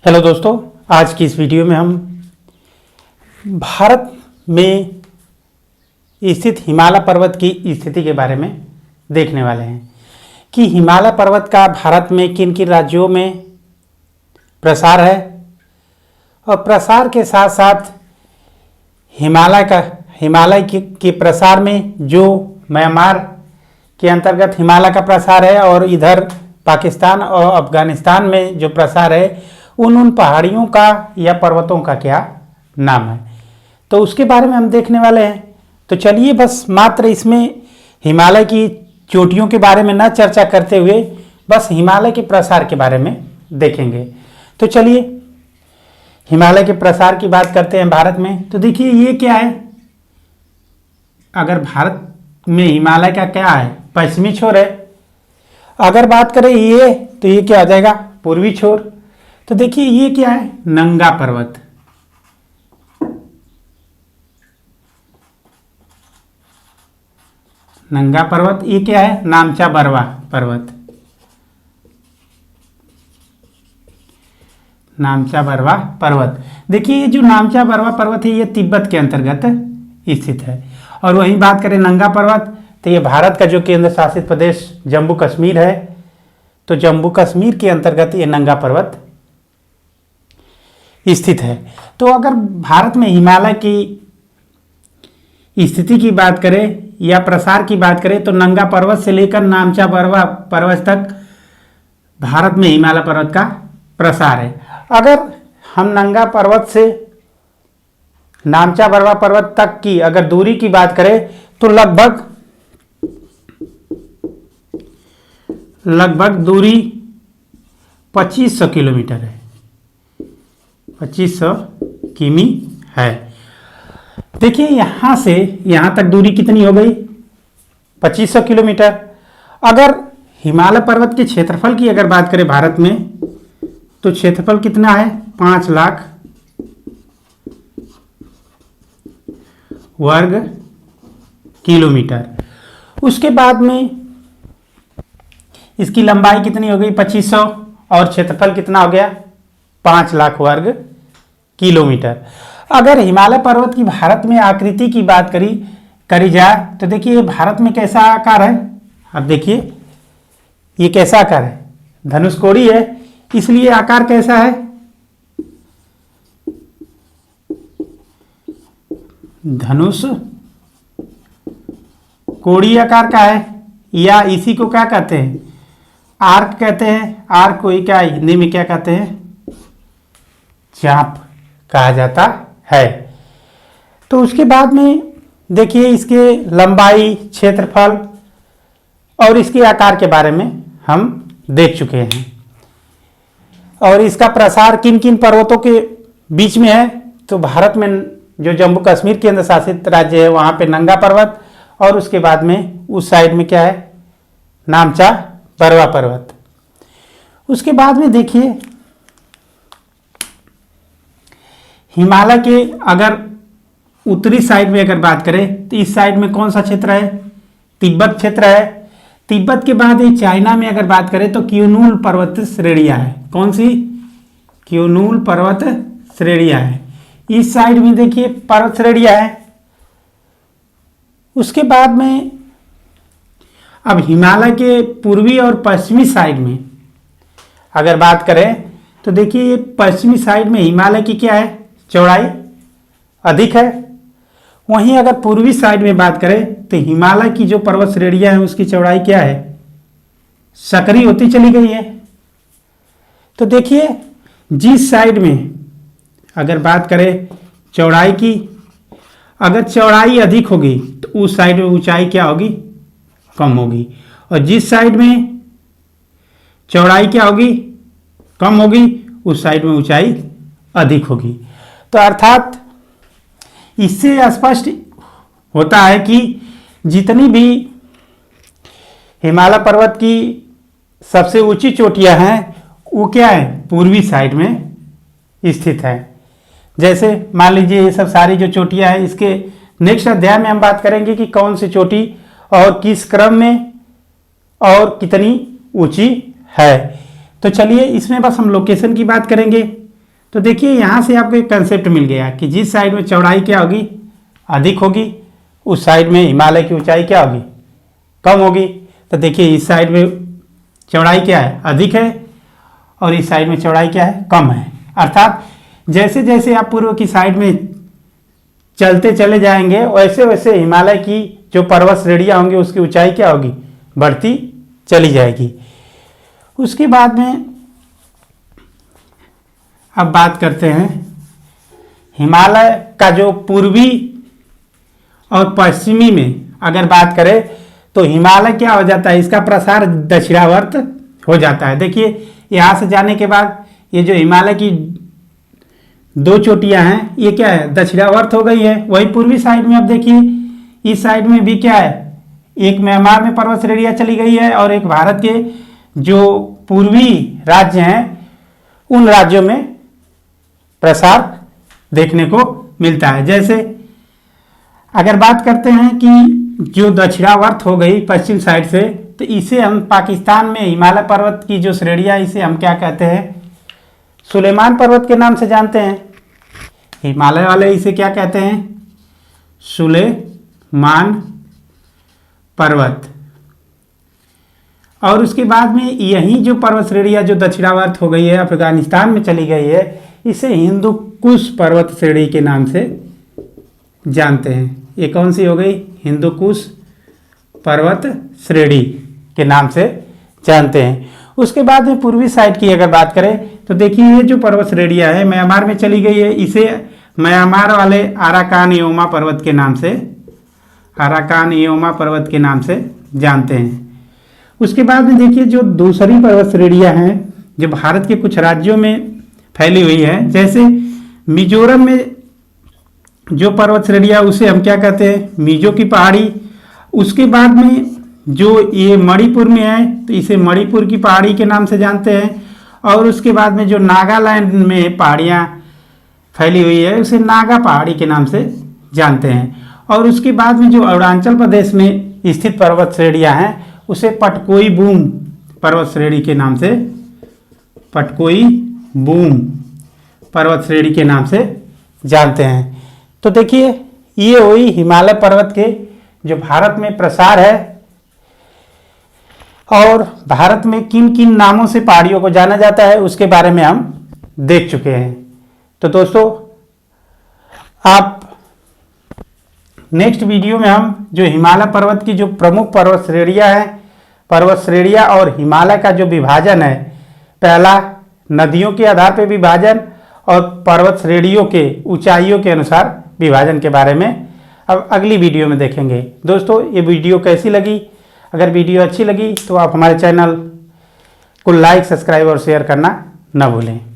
Hello दोस्तों, आज की इस वीडियो में हम भारत में स्थित हिमालय पर्वत की स्थिति के बारे में देखने वाले हैं कि हिमालय पर्वत का भारत में किन किन राज्यों में प्रसार है और प्रसार के साथ साथ हिमालय के प्रसार में जो म्यांमार के अंतर्गत हिमालय का प्रसार है और इधर पाकिस्तान और अफगानिस्तान में जो प्रसार है उन पहाड़ियों का या पर्वतों का क्या नाम है, तो उसके बारे में हम देखने वाले हैं। तो चलिए बस मात्र इसमें हिमालय की चोटियों के बारे में ना चर्चा करते हुए बस हिमालय के प्रसार के बारे में देखेंगे। तो चलिए हिमालय के प्रसार की बात करते हैं भारत में। तो देखिए ये क्या है, अगर भारत में हिमालय का क्या है, पश्चिमी छोर है। अगर बात करें ये तो ये क्या आ जाएगा, पूर्वी छोर। तो देखिए ये क्या है, नंगा पर्वत। नंगा पर्वत ये क्या है, नामचा बरवा पर्वत। नामचा बरवा पर्वत, देखिए ये जो नामचा बरवा पर्वत है ये तिब्बत के अंतर्गत स्थित है। और वहीं बात करें नंगा पर्वत तो ये भारत का जो केंद्र शासित प्रदेश जम्मू कश्मीर है, तो जम्मू कश्मीर के अंतर्गत ये नंगा पर्वत स्थित है। तो अगर भारत में हिमालय की स्थिति की बात करें या प्रसार की बात करें तो नंगा पर्वत से लेकर नामचा बरवा पर्वत तक भारत में हिमालय पर्वत का प्रसार है। अगर हम नंगा पर्वत से नामचा बरवा पर्वत तक की अगर दूरी की बात करें तो लगभग दूरी 2500 किलोमीटर है, 2500 किमी है। देखिए यहां से यहां तक दूरी कितनी हो गई, 2500 किलोमीटर। अगर हिमालय पर्वत के क्षेत्रफल की अगर बात करें भारत में तो क्षेत्रफल कितना है, 5 लाख वर्ग किलोमीटर। उसके बाद में इसकी लंबाई कितनी हो गई, 2500, और क्षेत्रफल कितना हो गया, 5 लाख वर्ग किलोमीटर। अगर हिमालय पर्वत की भारत में आकृति की बात करी जाए तो देखिए भारत में कैसा आकार है। अब देखिए ये कैसा आकार है, धनुषकोडी है, इसलिए आकार कैसा है, धनुष कोडी आकार का है, या इसी को क्या कहते हैं, आर्क कहते हैं। आर्क को ही क्या हिंदी में क्या कहते हैं, चाप कहा जाता है। तो उसके बाद में देखिए इसके लंबाई, क्षेत्रफल और इसके आकार के बारे में हम देख चुके हैं। और इसका प्रसार किन किन पर्वतों के बीच में है, तो भारत में जो जम्मू कश्मीर केंद्र शासित राज्य है वहां पे नंगा पर्वत, और उसके बाद में उस साइड में क्या है, नामचा बरवा पर्वत। उसके बाद में देखिए हिमालय के अगर उत्तरी साइड में अगर बात करें तो इस साइड में कौन सा क्षेत्र है, तिब्बत क्षेत्र है। तिब्बत के बाद ये चाइना में अगर बात करें तो क्यूनूल पर्वत श्रेणियां है। कौन सी, क्यूनूल पर्वत श्रेणियां है। इस साइड में देखिए पर्वत श्रेणियां है। उसके बाद में अब हिमालय के पूर्वी और पश्चिमी साइड में अगर बात करें तो देखिए ये पश्चिमी साइड में हिमालय की क्या है, चौड़ाई अधिक है। वहीं अगर पूर्वी साइड में बात करें तो हिमालय की जो पर्वत श्रेणियां हैं उसकी चौड़ाई क्या है, संकरी होती चली गई है। तो देखिए जिस साइड में अगर बात करें चौड़ाई की, अगर चौड़ाई अधिक होगी तो उस साइड में ऊंचाई क्या होगी, कम होगी। और जिस साइड में चौड़ाई क्या होगी, कम होगी, उस साइड में ऊंचाई अधिक होगी। तो अर्थात इससे स्पष्ट होता है कि जितनी भी हिमालय पर्वत की सबसे ऊंची चोटियां हैं वो क्या है, पूर्वी साइड में स्थित है। जैसे मान लीजिए ये सब सारी जो चोटियां हैं, इसके नेक्स्ट अध्याय में हम बात करेंगे कि कौन सी चोटी और किस क्रम में और कितनी ऊंची है। तो चलिए इसमें बस हम लोकेशन की बात करेंगे तो देखिए यहाँ से आपको एक कंसेप्ट मिल गया कि जिस साइड में चौड़ाई क्या होगी, अधिक होगी, उस साइड में हिमालय की ऊंचाई क्या होगी, कम होगी। तो देखिए इस साइड में चौड़ाई क्या है, अधिक है, और इस साइड में चौड़ाई क्या है, कम है। अर्थात जैसे जैसे आप पूर्व की साइड में चलते चले जाएंगे वैसे वैसे हिमालय की जो पर्वत श्रेणियाँ होंगी उसकी ऊंचाई क्या होगी, बढ़ती चली जाएगी। उसके बाद में अब बात करते हैं हिमालय का जो पूर्वी और पश्चिमी में अगर बात करें तो हिमालय क्या हो जाता है, इसका प्रसार दक्षिणावर्त हो जाता है। देखिए यहाँ से जाने के बाद ये जो हिमालय की दो चोटियां हैं ये क्या है, दक्षिणावर्त हो गई है। वही पूर्वी साइड में अब देखिए इस साइड में भी क्या है, एक म्यांमार में पर्वत श्रेणियां चली गई है और एक भारत के जो पूर्वी राज्य हैं उन राज्यों में प्रसार देखने को मिलता है। जैसे अगर बात करते हैं कि जो दक्षिणावर्त हो गई पश्चिम साइड से, तो इसे हम पाकिस्तान में हिमालय पर्वत की जो श्रेणियां इसे हम क्या कहते हैं, सुलेमान पर्वत के नाम से जानते हैं। हिमालय वाले इसे क्या कहते हैं, सुलेमान पर्वत। और उसके बाद में यही जो पर्वत श्रेणियां जो दक्षिणावर्त हो गई है अफगानिस्तान में चली गई है, इसे हिंदू कुश पर्वत श्रेणी के नाम से जानते हैं। ये कौन सी हो गई, हिंदू कुश पर्वत श्रेणी के नाम से जानते हैं। उसके बाद में पूर्वी साइड की अगर बात करें तो देखिए ये जो पर्वत श्रेणियां है म्यांमार में चली गई है, इसे म्यांमार वाले आराकान योमा पर्वत के नाम से, आराकान योमा पर्वत के नाम से जानते हैं। उसके बाद में देखिए जो दूसरी पर्वत श्रेणियां हैं जो भारत के कुछ राज्यों में फैली हुई है, जैसे मिजोरम में जो पर्वत श्रेणियां उसे हम क्या कहते हैं, मिजो की पहाड़ी। उसके बाद में जो ये मणिपुर में है तो इसे मणिपुर की पहाड़ी के नाम से जानते हैं। और उसके बाद में जो नागालैंड में पहाड़ियाँ फैली हुई है उसे नागा पहाड़ी के नाम से जानते हैं। और उसके बाद में जो अरुणाचल प्रदेश में स्थित पर्वत श्रेणियाँ हैं उसे पटकोई बूम पर्वत श्रेणी के नाम से, पटकोई बूम पर्वत श्रेणी के नाम से जानते हैं। तो देखिए ये हुई हिमालय पर्वत के जो भारत में प्रसार है और भारत में किन किन नामों से पहाड़ियों को जाना जाता है उसके बारे में हम देख चुके हैं। तो दोस्तों आप नेक्स्ट वीडियो में हम जो हिमालय पर्वत की जो प्रमुख पर्वत श्रेणियाँ हैं, पर्वत श्रेणियाँ और हिमालय का जो विभाजन है, पहला नदियों के आधार पर विभाजन और पर्वत श्रेणियों के ऊंचाइयों के अनुसार विभाजन के बारे में अब अगली वीडियो में देखेंगे। दोस्तों ये वीडियो कैसी लगी, अगर वीडियो अच्छी लगी तो आप हमारे चैनल को लाइक, सब्सक्राइब और शेयर करना न भूलें।